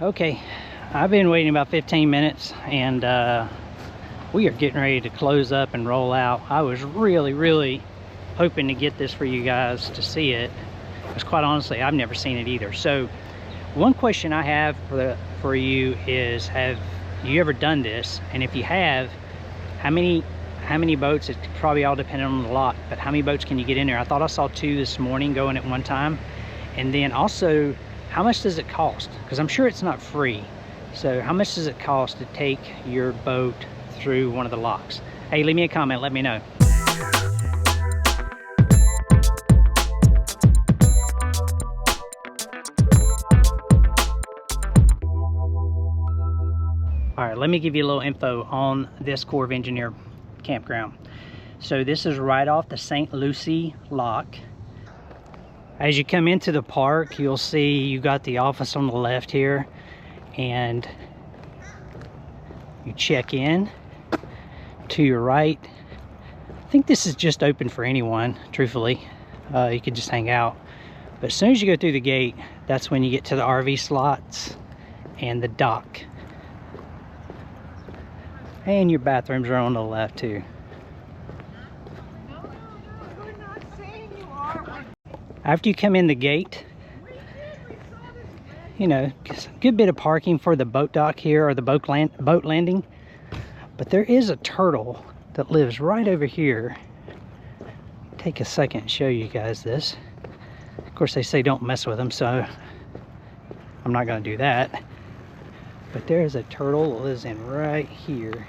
Okay, I've been waiting about 15 minutes and we are getting ready to close up and roll out. I was really hoping to get this for you guys to see it, because quite honestly I've never seen it either. So one question I have for you is, have you ever done this? And if you have, how many boats? It's probably all dependent on the lot, but how many boats can you get in there? I thought I saw 2 this morning going at one time. And then also, how much does it cost? Because I'm sure it's not free. So how much does it cost to take your boat through one of the locks? Hey, leave me a comment, let me know. All right, let me give you a little info on this Corps of Engineer campground. So this is right off the St. Lucie lock. As you come into the park, you'll see you got the office on the left here, and you check in. To your right, I think this is just open for anyone, truthfully. You could just hang out. But as soon as you go through the gate, that's when you get to the RV slots and the dock. And your bathrooms are on the left too. After you come in the gate, you know, good bit of parking for the boat dock here, or the boat landing. But there is a turtle that lives right over here. Take a second to show you guys this. Of course, they say don't mess with them, so I'm not going to do that. But there is a turtle that lives in right here.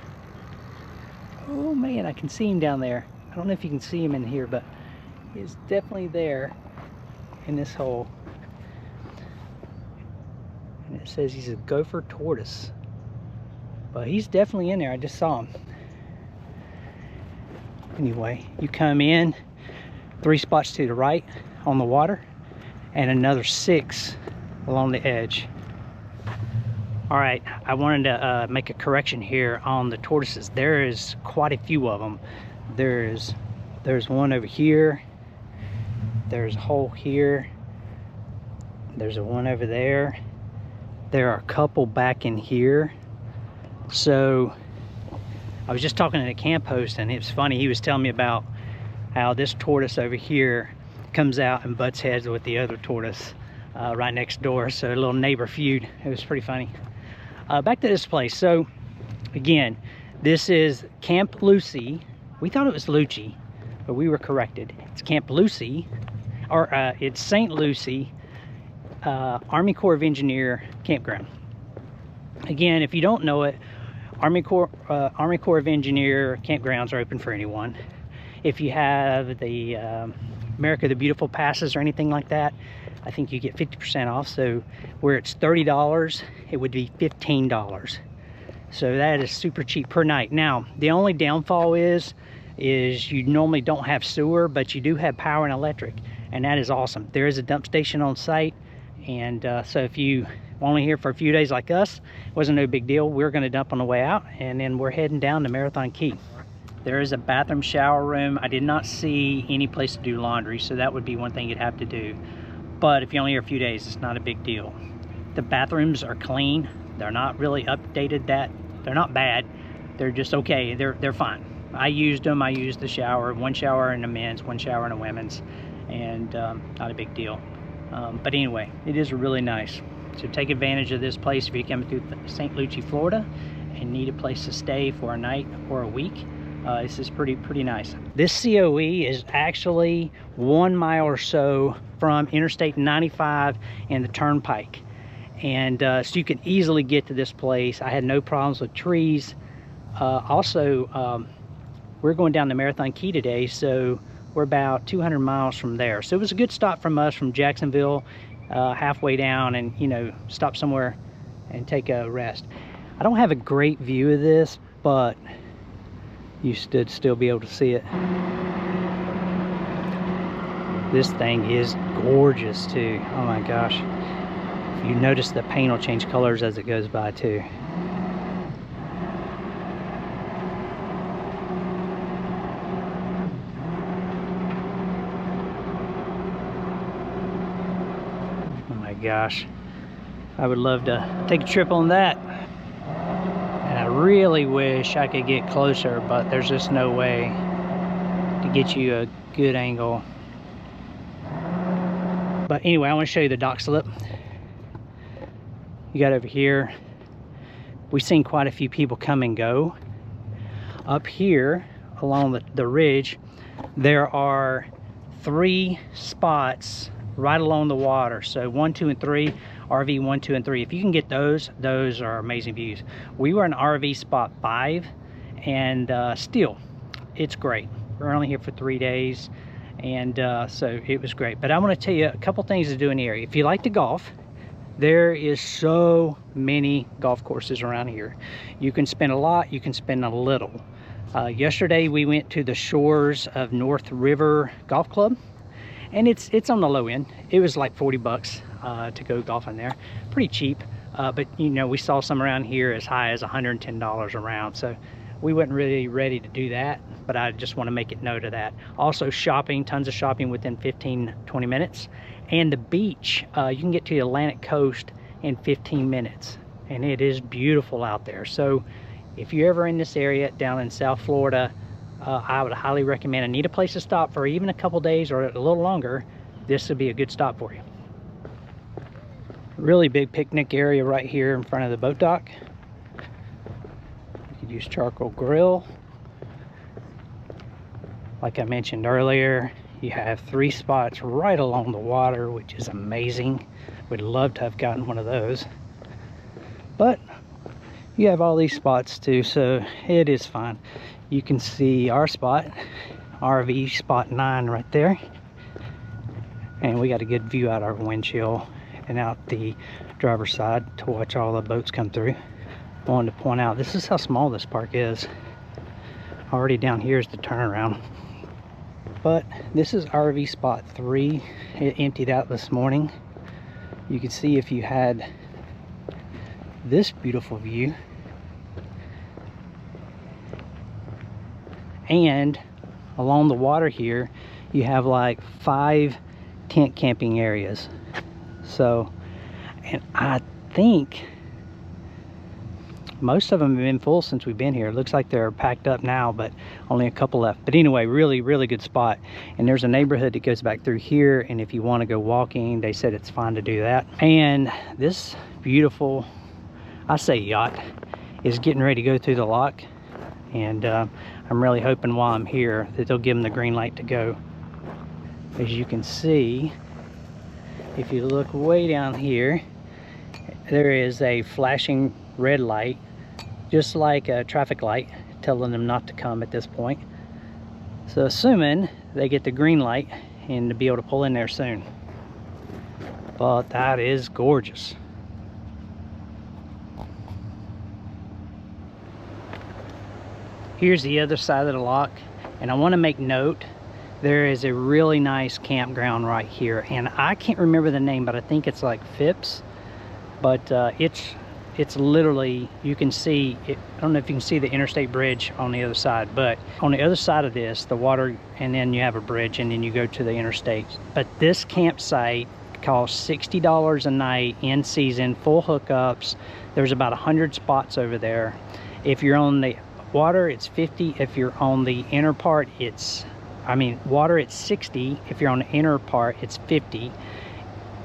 Oh man, I can see him down there. I don't know if you can see him in here, but he's definitely there in this hole. And it says he's a gopher tortoise. But he's definitely in there. I just saw him. Anyway, you come in 3 spots to the right on the water, and another 6 along the edge. All right, I wanted to make a correction here on the tortoises. There is quite a few of them. There's one over here. There's a hole here. There's a one over there. There are a couple back in here. So I was just talking to the camp host, and it was funny. He was telling me about how this tortoise over here comes out and butts heads with the other tortoise right next door. So a little neighbor feud. It was pretty funny. Back to this place. So again, this is Camp Lucie. We thought it was Lucci, but we were corrected. It's Camp Lucie, or it's St. Lucie Army Corps of Engineer campground. Again, if you don't know it, Army Corps of Engineer campgrounds are open for anyone. If you have the America the Beautiful passes or anything like that, I think you get 50% off. So where it's $30, it would be $15. So that is super cheap per night. Now, the only downfall is you normally don't have sewer, but you do have power and electric, and that is awesome. There is a dump station on site, and so if you only here for a few days like us, it wasn't no big deal. We're going to dump on the way out, and then we're heading down to Marathon Key. There is a bathroom shower room. I did not see any place to do laundry, so that would be one thing you'd have to do. But if you're only here a few days, it's not a big deal. The bathrooms are clean. They're not really updated that. They're not bad. They're just okay. They're fine. I used them. I used the shower. 1 shower in the men's, 1 shower in the women's, and not a big deal. But anyway, it is really nice. So take advantage of this place if you're coming through St. Lucie, Florida, and need a place to stay for a night or a week. This is pretty nice. This COE is actually 1 mile or so from Interstate 95 and the Turnpike. And so you can easily get to this place. I had no problems with trees. Also, we're going down to Marathon Key today, so we're about 200 miles from there. So it was a good stop from us from Jacksonville, halfway down, and you know, stop somewhere and take a rest. I don't have a great view of this, but you should still be able to see it. This thing is gorgeous too. Oh my gosh. If you notice, the paint will change colors as it goes by too. Oh my gosh. I would love to take a trip on that. And I really wish I could get closer, but there's just no way to get you a good angle. But anyway, I want to show you the dock slip. You got over here, we've seen quite a few people come and go. Up here along the ridge, there are 3 spots right along the water. So 1, 2, and 3, RV 1, 2, and 3. If you can get those are amazing views. We were in RV spot 5, and still, it's great. We're only here for 3 days, and so it was great. But I want to tell you a couple things to do in the area. If you like to golf, there is so many golf courses around here. You can spend a lot, you can spend a little. Yesterday we went to the shores of North River Golf Club, and it's on the low end. It was like 40 bucks to go golfing there. Pretty cheap, but you know, we saw some around here as high as $110 a round, so we weren't really ready to do that, but I just want to make it note of that. Also shopping, tons of shopping within 15-20 minutes. And the beach, you can get to the Atlantic coast in 15 minutes, and it is beautiful out there. So if you're ever in this area down in South Florida, I would highly recommend. I need a place to stop for even a couple days or a little longer. This would be a good stop for you. Really big picnic area right here in front of the boat dock. You could use charcoal grill. Like I mentioned earlier, you have 3 spots right along the water, which is amazing. Would love to have gotten one of those. But you have all these spots too, so it is fine. You can see our spot, RV spot 9 right there. And we got a good view out our windshield and out the driver's side to watch all the boats come through. I wanted to point out, this is how small this park is. Already down here is the turnaround. But this is RV spot 3. It emptied out this morning. You can see if you had this beautiful view. And along the water here, you have like 5 tent camping areas. So, and I think most of them have been full since we've been here. It looks like they're packed up now, but only a couple left. But anyway, really good spot. And there's a neighborhood that goes back through here, and if you want to go walking, they said it's fine to do that. And this beautiful, I say yacht, is getting ready to go through the lock. And I'm really hoping while I'm here that they'll give them the green light to go. As you can see, if you look way down here, there is a flashing red light, just like a traffic light, telling them not to come at this point. So assuming they get the green light and to be able to pull in there soon. But that is gorgeous. Here's the other side of the lock, and I want to make note, there is a really nice campground right here, and I can't remember the name, but I think it's like Phipps. But it's literally, you can see it. I don't know if you can see the interstate bridge on the other side, but on the other side of this, the water, and then you have a bridge, and then you go to the interstate. But this campsite costs $60 a night in season, full hookups. There's about 100 spots over there. If you're on the water, it's 50. If you're on the inner part, water, it's 60. If you're on the inner part, it's 50.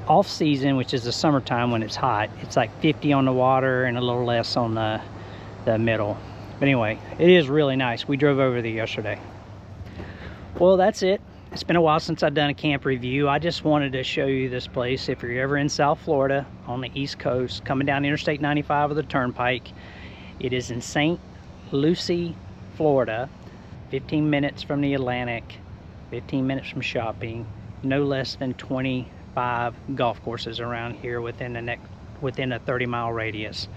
Off season, which is the summertime when it's hot, it's like 50 on the water and a little less on the middle. But anyway, it is really nice. We drove over there yesterday. Well, that's it. It's been a while since I've done a camp review. I just wanted to show you this place. If you're ever in South Florida on the East Coast, coming down Interstate 95 or the Turnpike, it is in St. Lucie, Florida, 15 minutes from the Atlantic, 15 minutes from shopping, no less than 25 golf courses around here within a 30-mile radius.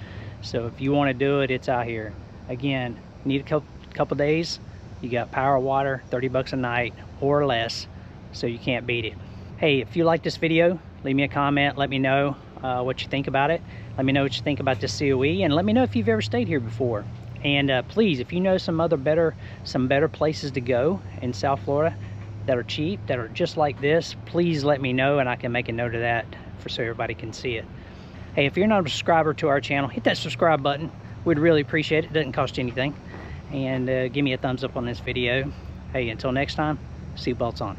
So if you want to do it, it's out here. Again, need a couple days, you got power, water, 30 bucks a night or less, so you can't beat it. Hey, if you like this video, leave me a comment, let me know what you think about it. Let me know what you think about this COE, and let me know if you've ever stayed here before. And please, if you know some better places to go in South Florida that are cheap, that are just like this, please let me know, and I can make a note of that so everybody can see it. Hey, if you're not a subscriber to our channel, hit that subscribe button. We'd really appreciate it. It doesn't cost you anything. And give me a thumbs up on this video. Hey, until next time, seatbelts on.